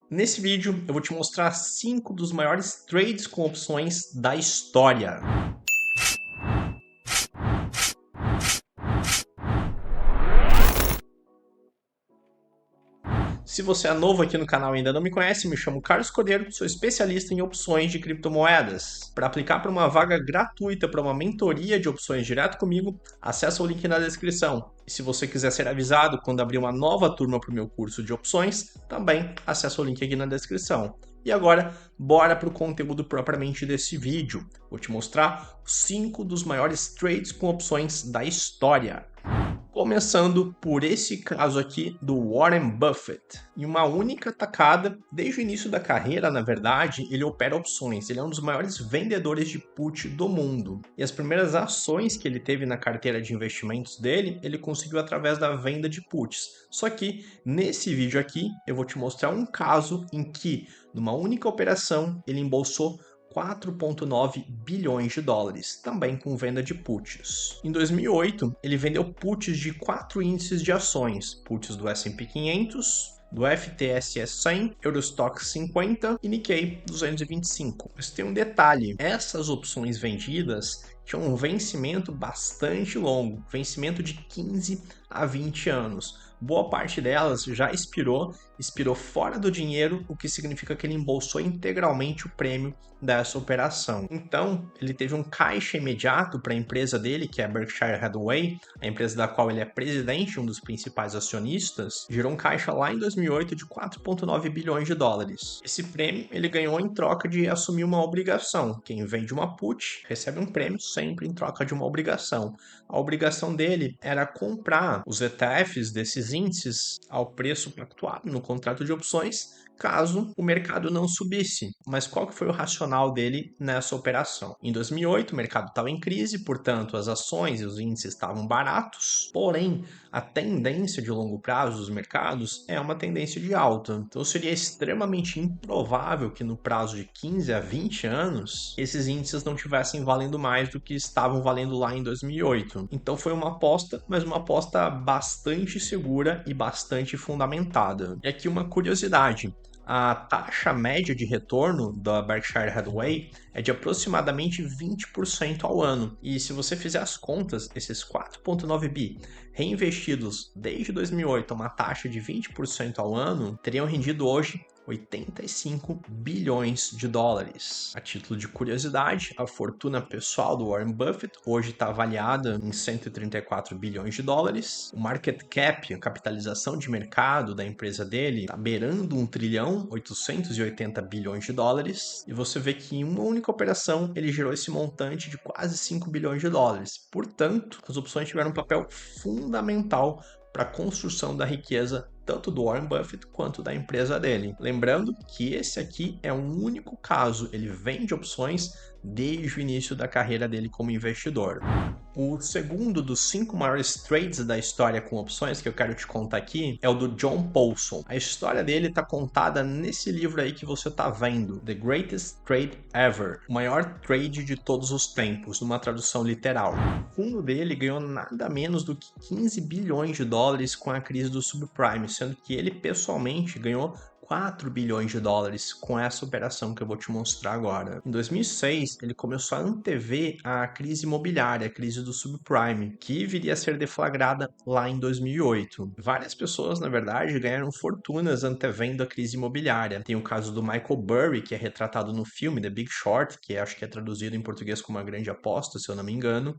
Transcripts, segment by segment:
Nesse vídeo eu vou te mostrar 5 dos maiores trades com opções da história. Se você é novo aqui no canal e ainda não me conhece, me chamo Carlos Cordeiro, sou especialista em opções de criptomoedas. Para aplicar para uma vaga gratuita para uma mentoria de opções direto comigo, acessa o link na descrição. E se você quiser ser avisado quando abrir uma nova turma para o meu curso de opções, também acessa o link aqui na descrição. E agora, bora para o conteúdo propriamente desse vídeo. Vou te mostrar 5 dos maiores trades com opções da história. Começando por esse caso aqui do Warren Buffett. Em uma única tacada, desde o início da carreira, na verdade, ele opera opções. Ele é um dos maiores vendedores de put do mundo. E as primeiras ações que ele teve na carteira de investimentos dele, ele conseguiu através da venda de puts. Só que nesse vídeo aqui, eu vou te mostrar um caso em que, numa única operação, ele embolsou 4,9 bilhões de dólares, também com venda de puts. Em 2008, ele vendeu puts de 4 índices de ações, puts do S&P 500, do FTSE 100, Eurostoxx 50 e Nikkei 225. Mas tem um detalhe, essas opções vendidas tinham um vencimento bastante longo, vencimento de 15 a 20 anos. Boa parte delas já expirou fora do dinheiro, o que significa que ele embolsou integralmente o prêmio dessa operação. Então, ele teve um caixa imediato para a empresa dele, que é a Berkshire Hathaway, a empresa da qual ele é presidente, um dos principais acionistas, gerou um caixa lá em 2008 de 4,9 bilhões de dólares. Esse prêmio ele ganhou em troca de assumir uma obrigação. Quem vende uma put recebe um prêmio sempre em troca de uma obrigação. A obrigação dele era comprar os ETFs desses índices ao preço pactuado no contrato de opções, caso o mercado não subisse. Mas qual que foi o racional dele nessa operação? Em 2008, o mercado estava em crise, portanto, as ações e os índices estavam baratos, porém, a tendência de longo prazo dos mercados é uma tendência de alta. Então, seria extremamente improvável que no prazo de 15 a 20 anos, esses índices não tivessem valendo mais do que estavam valendo lá em 2008. Então, foi uma aposta, mas uma aposta bastante segura e bastante fundamentada. E aqui uma curiosidade. A taxa média de retorno da Berkshire Hathaway é de aproximadamente 20% ao ano. E se você fizer as contas, esses 4,9 bi reinvestidos desde 2008 a uma taxa de 20% ao ano, teriam rendido hoje 85 bilhões de dólares. A título de curiosidade, a fortuna pessoal do Warren Buffett hoje está avaliada em 134 bilhões de dólares. O market cap, a capitalização de mercado da empresa dele, está beirando 1 trilhão 880 bilhões de dólares. E você vê que em uma única operação ele gerou esse montante de quase 5 bilhões de dólares. Portanto, as opções tiveram um papel fundamental para a construção da riqueza tanto do Warren Buffett quanto da empresa dele. Lembrando que esse aqui é um único caso, ele vende opções desde o início da carreira dele como investidor. O segundo dos 5 maiores trades da história com opções que eu quero te contar aqui é o do John Paulson. A história dele está contada nesse livro aí que você está vendo, The Greatest Trade Ever, o maior trade de todos os tempos, numa tradução literal. O fundo dele ganhou nada menos do que 15 bilhões de dólares com a crise do subprime, sendo que ele pessoalmente ganhou 4 bilhões de dólares com essa operação que eu vou te mostrar agora. Em 2006, ele começou a antever a crise imobiliária, a crise do subprime, que viria a ser deflagrada lá em 2008. Várias pessoas, na verdade, ganharam fortunas antevendo a crise imobiliária. Tem o caso do Michael Burry, que é retratado no filme The Big Short, que acho que é traduzido em português como A Grande Aposta, se eu não me engano.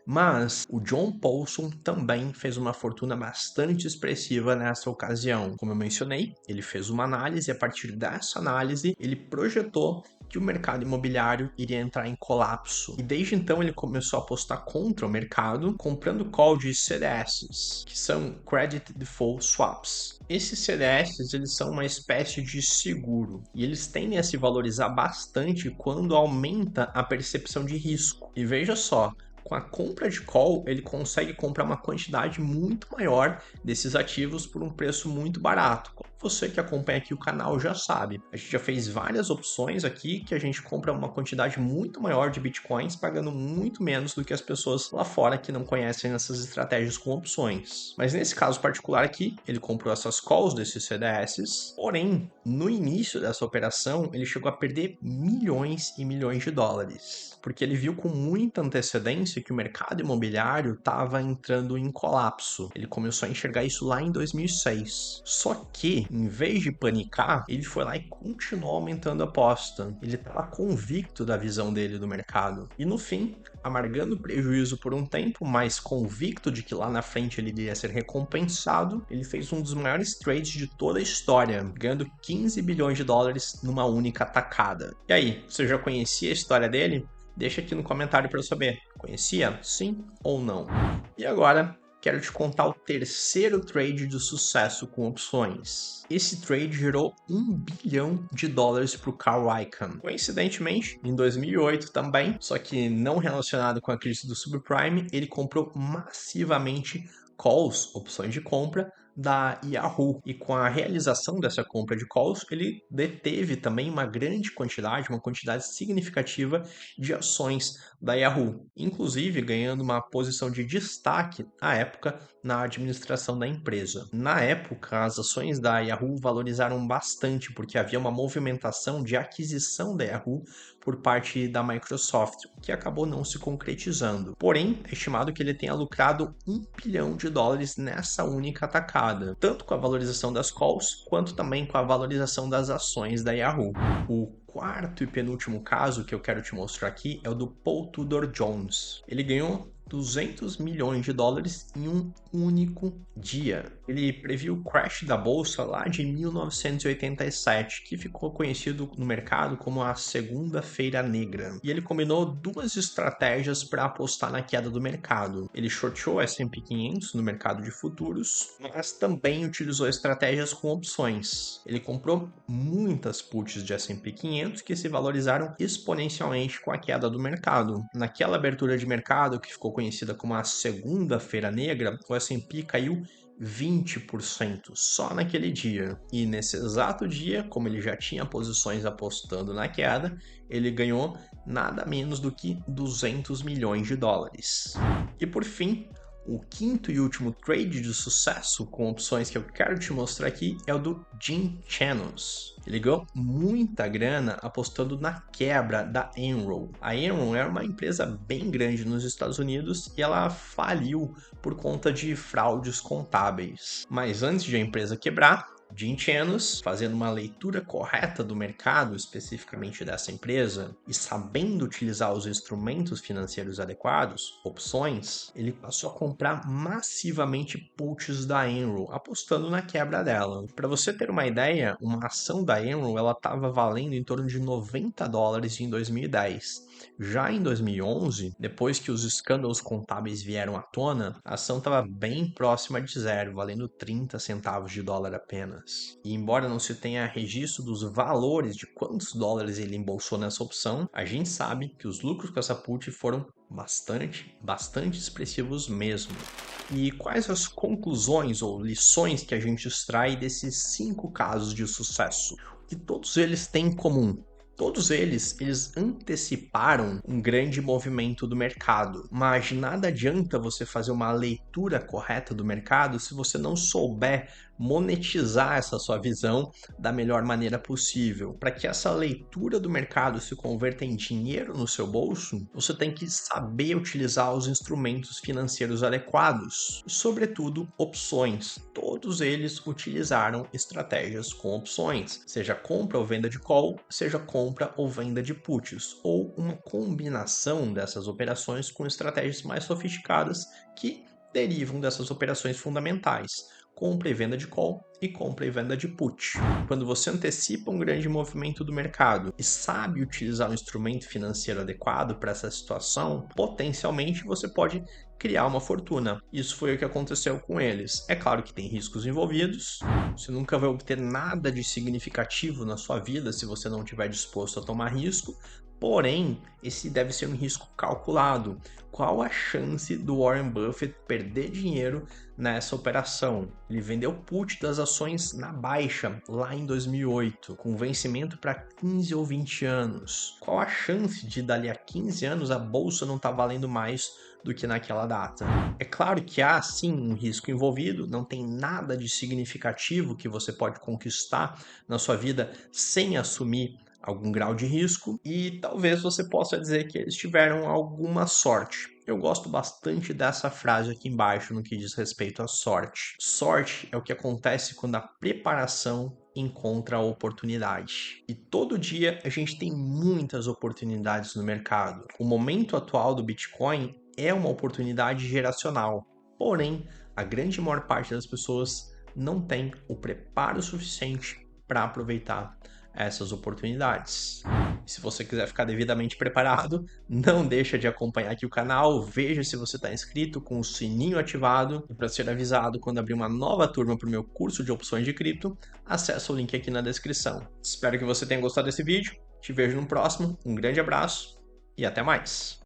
Mas o John Paulson também fez uma fortuna bastante expressiva nessa ocasião. Como eu mencionei, ele fez uma análise e a partir dessa análise ele projetou que o mercado imobiliário iria entrar em colapso. E desde então ele começou a apostar contra o mercado, comprando call de CDS, que são Credit Default Swaps. Esses CDS eles são uma espécie de seguro e eles tendem a se valorizar bastante quando aumenta a percepção de risco. E veja só, com a compra de call, ele consegue comprar uma quantidade muito maior desses ativos por um preço muito barato. Você que acompanha aqui o canal já sabe, a gente já fez várias opções aqui que a gente compra uma quantidade muito maior de bitcoins pagando muito menos do que as pessoas lá fora que não conhecem essas estratégias com opções. Mas nesse caso particular aqui, ele comprou essas calls desses CDS, porém, no início dessa operação, ele chegou a perder milhões e milhões de dólares, porque ele viu com muita antecedência que o mercado imobiliário estava entrando em colapso. Ele começou a enxergar isso lá em 2006. Só que, em vez de panicar, ele foi lá e continuou aumentando a aposta. Ele estava convicto da visão dele do mercado. E no fim, amargando prejuízo por um tempo, mas convicto de que lá na frente ele iria ser recompensado, ele fez um dos maiores trades de toda a história, ganhando 15 bilhões de dólares numa única tacada. E aí, você já conhecia a história dele? Deixa aqui no comentário para eu saber. Conhecia? Sim ou não? E agora, quero te contar o terceiro trade de sucesso com opções. Esse trade gerou 1 bilhão de dólares para o Carl Icahn. Coincidentemente, em 2008 também, só que não relacionado com a crise do subprime, ele comprou massivamente calls, opções de compra, da Yahoo. E com a realização dessa compra de calls, ele deteve também uma quantidade significativa de ações da Yahoo, inclusive ganhando uma posição de destaque à época na administração da empresa. Na época, as ações da Yahoo valorizaram bastante porque havia uma movimentação de aquisição da Yahoo por parte da Microsoft, o que acabou não se concretizando. Porém, é estimado que ele tenha lucrado 1 bilhão de dólares nessa única atacada, tanto com a valorização das calls, quanto também com a valorização das ações da Yahoo. O quarto e penúltimo caso que eu quero te mostrar aqui é o do Paul Tudor Jones. Ele ganhou 200 milhões de dólares em um único dia. Ele previu o crash da bolsa lá de 1987, que ficou conhecido no mercado como a Segunda-feira Negra. E ele combinou duas estratégias para apostar na queda do mercado. Ele shortou o S&P 500 no mercado de futuros, mas também utilizou estratégias com opções. Ele comprou muitas puts de S&P 500 que se valorizaram exponencialmente com a queda do mercado. Naquela abertura de mercado que ficou conhecida como a Segunda-feira Negra, o S&P caiu 20% só naquele dia. E nesse exato dia, como ele já tinha posições apostando na queda, ele ganhou nada menos do que 200 milhões de dólares. E por fim, o quinto e último trade de sucesso com opções que eu quero te mostrar aqui é o do Jim Chanos. Ele ganhou muita grana apostando na quebra da Enron. A Enron era uma empresa bem grande nos Estados Unidos e ela faliu por conta de fraudes contábeis. Mas antes de a empresa quebrar, Jim Chanos, fazendo uma leitura correta do mercado, especificamente dessa empresa, e sabendo utilizar os instrumentos financeiros adequados, opções, ele passou a comprar massivamente puts da Enron, apostando na quebra dela. Para você ter uma ideia, uma ação da Enron ela estava valendo em torno de 90 dólares em 2010. Já em 2011, depois que os escândalos contábeis vieram à tona, a ação estava bem próxima de zero, valendo 30 centavos de dólar apenas. E embora não se tenha registro dos valores de quantos dólares ele embolsou nessa opção, a gente sabe que os lucros com essa put foram bastante expressivos mesmo. E quais as conclusões ou lições que a gente extrai desses 5 casos de sucesso? O que todos eles têm em comum? Todos eles anteciparam um grande movimento do mercado, mas de nada adianta você fazer uma leitura correta do mercado se você não souber monetizar essa sua visão da melhor maneira possível. Para que essa leitura do mercado se converta em dinheiro no seu bolso, você tem que saber utilizar os instrumentos financeiros adequados, e, sobretudo, opções. Todos eles utilizaram estratégias com opções, seja compra ou venda de call, seja compra ou venda de puts, ou uma combinação dessas operações com estratégias mais sofisticadas que derivam dessas operações fundamentais, compra e venda de call e compra e venda de put. Quando você antecipa um grande movimento do mercado e sabe utilizar um instrumento financeiro adequado para essa situação, potencialmente você pode criar uma fortuna. Isso foi o que aconteceu com eles. É claro que tem riscos envolvidos, você nunca vai obter nada de significativo na sua vida se você não estiver disposto a tomar risco, Porém, esse deve ser um risco calculado. Qual a chance do Warren Buffett perder dinheiro nessa operação? Ele vendeu put das ações na baixa lá em 2008, com vencimento para 15 ou 20 anos. Qual a chance de dali a 15 anos a bolsa não estar valendo mais do que naquela data? É claro que há sim um risco envolvido, não tem nada de significativo que você pode conquistar na sua vida sem assumir algum grau de risco, e talvez você possa dizer que eles tiveram alguma sorte. Eu gosto bastante dessa frase aqui embaixo no que diz respeito à sorte. Sorte é o que acontece quando a preparação encontra a oportunidade. E todo dia a gente tem muitas oportunidades no mercado. O momento atual do Bitcoin é uma oportunidade geracional. Porém, a grande maior parte das pessoas não tem o preparo suficiente para aproveitar essas oportunidades. Se você quiser ficar devidamente preparado, não deixa de acompanhar aqui o canal, veja se você está inscrito com o sininho ativado e para ser avisado quando abrir uma nova turma para o meu curso de opções de cripto, acesse o link aqui na descrição. Espero que você tenha gostado desse vídeo, te vejo no próximo, um grande abraço e até mais!